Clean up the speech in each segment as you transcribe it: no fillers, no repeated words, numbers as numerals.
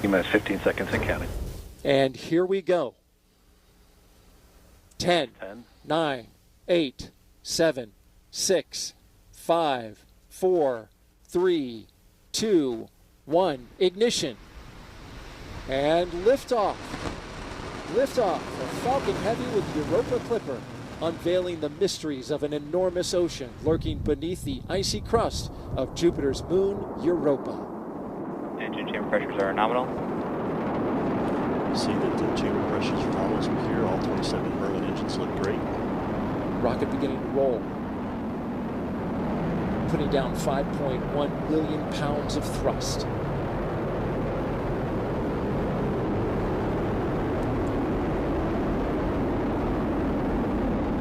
T-minus 15 seconds and counting. And here we go. 10, 9, 8, 7, 6, 5, 4, 3, 2, 1. Ignition. And liftoff. Liftoff of Falcon Heavy with Europa Clipper, unveiling the mysteries of an enormous ocean lurking beneath the icy crust of Jupiter's moon, Europa. Engine chamber pressures are nominal. See that the chamber pressures are nominal as we hear. All 27 Merlin engines look great. Rocket beginning to roll. Putting down 5.1 million pounds of thrust.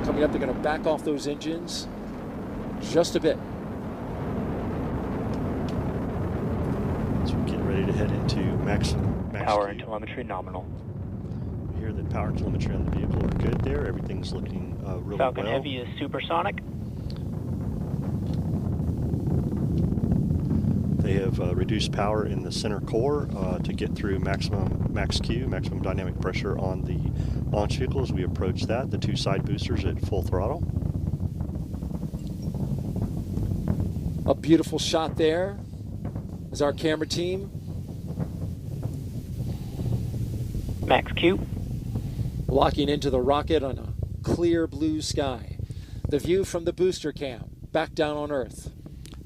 Coming up, they're going to back off those engines just a bit. So we get ready to head into max Power Q. and telemetry nominal. We hear that power and telemetry on the vehicle are good there. Everything's looking really Falcon well. Heavy is supersonic. They have reduced power in the center core to get through max Q, maximum dynamic pressure on the launch vehicle as we approach that. The two side boosters at full throttle. A beautiful shot there as our camera team. Max Q. Locking into the rocket on a clear blue sky. The view from the booster cam back down on Earth.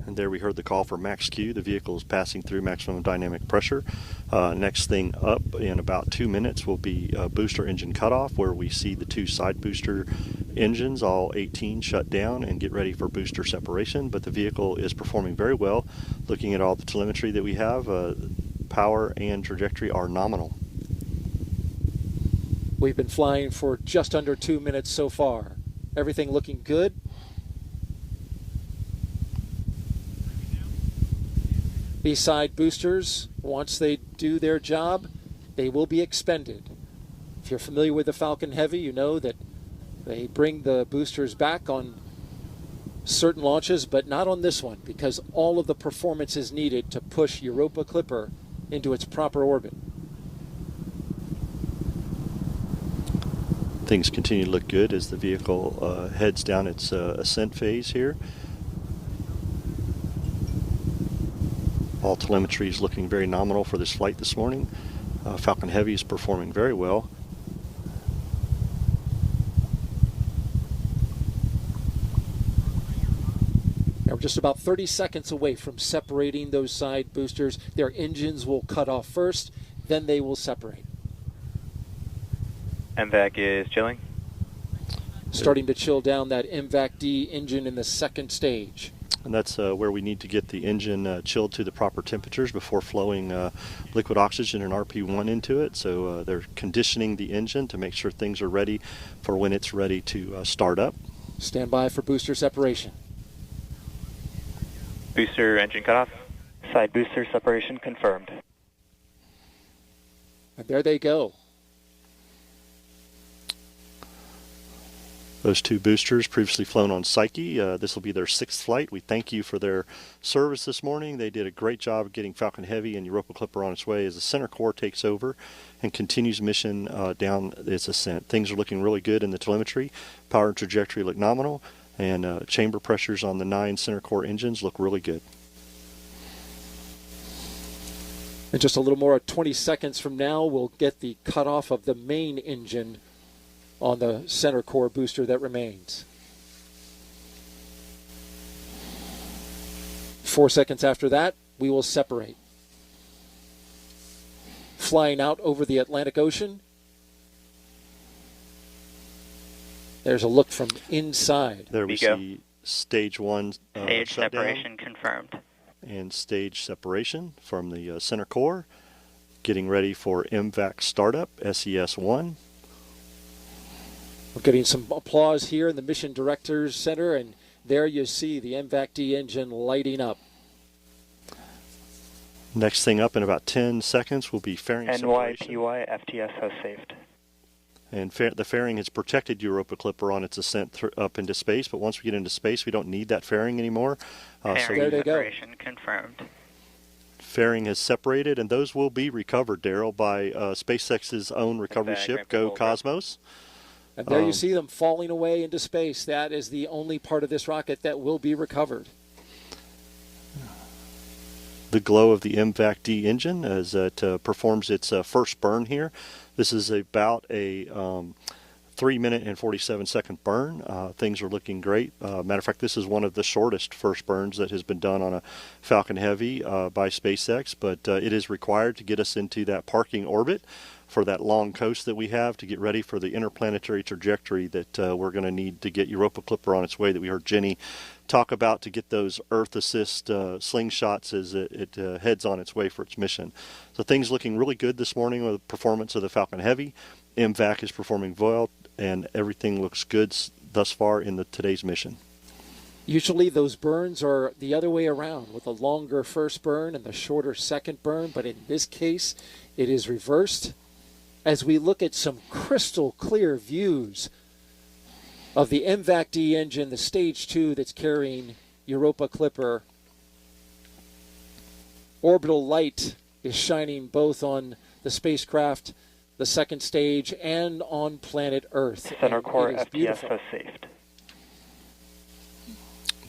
And there we heard the call for max Q. The vehicle is passing through maximum dynamic pressure. Next thing up in about 2 minutes will be booster engine cutoff, where we see the two side booster engines, all 18, shut down and get ready for booster separation. But the vehicle is performing very well. Looking at all the telemetry that we have, power and trajectory are nominal. We've been flying for just under 2 minutes so far. Everything looking good. These side boosters, once they do their job, they will be expended. If you're familiar with the Falcon Heavy, you know that they bring the boosters back on certain launches, but not on this one, because all of the performance is needed to push Europa Clipper into its proper orbit. Things continue to look good as the vehicle heads down its ascent phase here. All telemetry is looking very nominal for this flight this morning. Falcon Heavy is performing very well. Now we're just about 30 seconds away from separating those side boosters. Their engines will cut off first, then they will separate. MVAC is chilling. Starting to chill down that MVAC-D engine in the second stage. And that's where we need to get the engine chilled to the proper temperatures before flowing liquid oxygen and RP1 into it. So they're conditioning the engine to make sure things are ready for when it's ready to start up. Stand by for booster separation. Booster engine cutoff. Side booster separation confirmed. And there they go. Those two boosters previously flown on Psyche. This will be their 6th flight. We thank you for their service this morning. They did a great job of getting Falcon Heavy and Europa Clipper on its way as the center core takes over and continues mission down its ascent. Things are looking really good in the telemetry. Power and trajectory look nominal, and chamber pressures on the 9 center core engines look really good. In just a little more 20 seconds from now, we'll get the cutoff of the main engine on the center core booster that remains. 4 seconds after that, we will separate. Flying out over the Atlantic Ocean. There's a look from inside. There we see stage 1 stage shutdown separation confirmed. and stage separation from the center core. Getting ready for MVAC startup, SES-1. We're getting some applause here in the Mission Directors Center, and there you see the MVAC-D engine lighting up. Next thing up in about 10 seconds will be fairing separation. NYPY FTS has saved. And the fairing has protected Europa Clipper on its ascent up into space, but once we get into space, we don't need that fairing anymore. Fairing there they go. separation confirmed. fairing has separated, and those will be recovered, Daryl, by SpaceX's own recovery ship, Go Cosmos. And there you see them falling away into space. That is the only part of this rocket that will be recovered. The glow of the MVAC-D engine as it performs its first burn here. This is about a 3-minute and 47-second burn. Things are looking great. Matter of fact, this is one of the shortest first burns that has been done on a Falcon Heavy by SpaceX, but it is required to get us into that parking orbit for that long coast that we have to get ready for the interplanetary trajectory that we're going to need to get Europa Clipper on its way that we heard Jenny talk about to get those Earth assist slingshots as it heads on its way for its mission. So things looking really good this morning with the performance of the Falcon Heavy. MVAC is performing well, and everything looks good thus far in today's mission. Usually those burns are the other way around, with a longer first burn and the shorter second burn, but in this case it is reversed. As we look at some crystal clear views of the MVAC-D engine, the stage 2 that's carrying Europa Clipper, orbital light is shining both on the spacecraft, the second stage, and on planet Earth. Center core FPS beautiful. Has saved.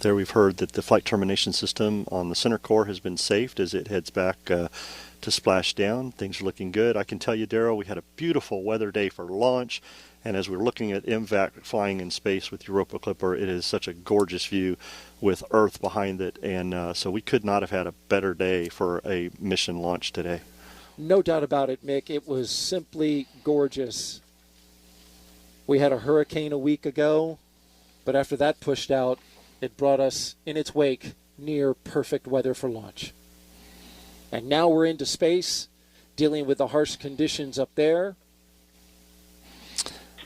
There we've heard that the flight termination system on the center core has been safed as it heads back to splash down. Things are looking good. I can tell you, Daryl, we had a beautiful weather day for launch, and as we're looking at MVAC flying in space with Europa Clipper, it is such a gorgeous view with Earth behind it, and so we could not have had a better day for a mission launch today. No doubt about it, Mick. It was simply gorgeous. We had a hurricane a week ago, but after that pushed out, it brought us in its wake near perfect weather for launch. And now we're into space, dealing with the harsh conditions up there.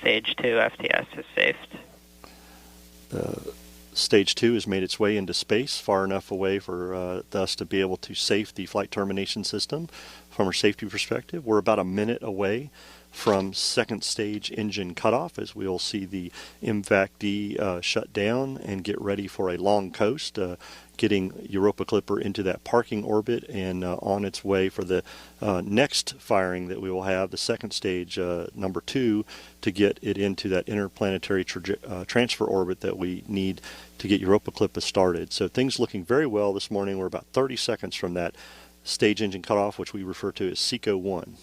Stage 2 FTS is saved. Stage 2 has made its way into space, far enough away for us to be able to safe the flight termination system from a safety perspective. We're about a minute away from second stage engine cutoff, as we'll see the MVAC-D shut down and get ready for a long coast, getting Europa Clipper into that parking orbit and on its way for the next firing that we will have, the second stage, number 2, to get it into that interplanetary transfer orbit that we need to get Europa Clipper started. So things looking very well this morning. We're about 30 seconds from that stage engine cutoff, which we refer to as SECO 1.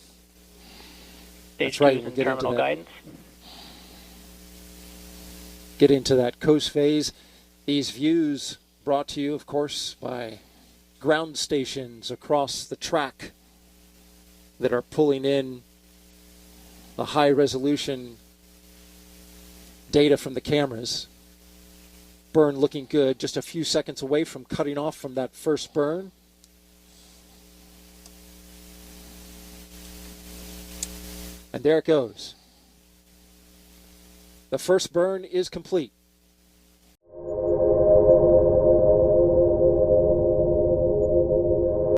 That's right. We'll get into that. Guidance. Get into that coast phase. These views brought to you, of course, by ground stations across the track that are pulling in the high-resolution data from the cameras. Burn looking good, just a few seconds away from cutting off from that first burn. And there it goes. The first burn is complete.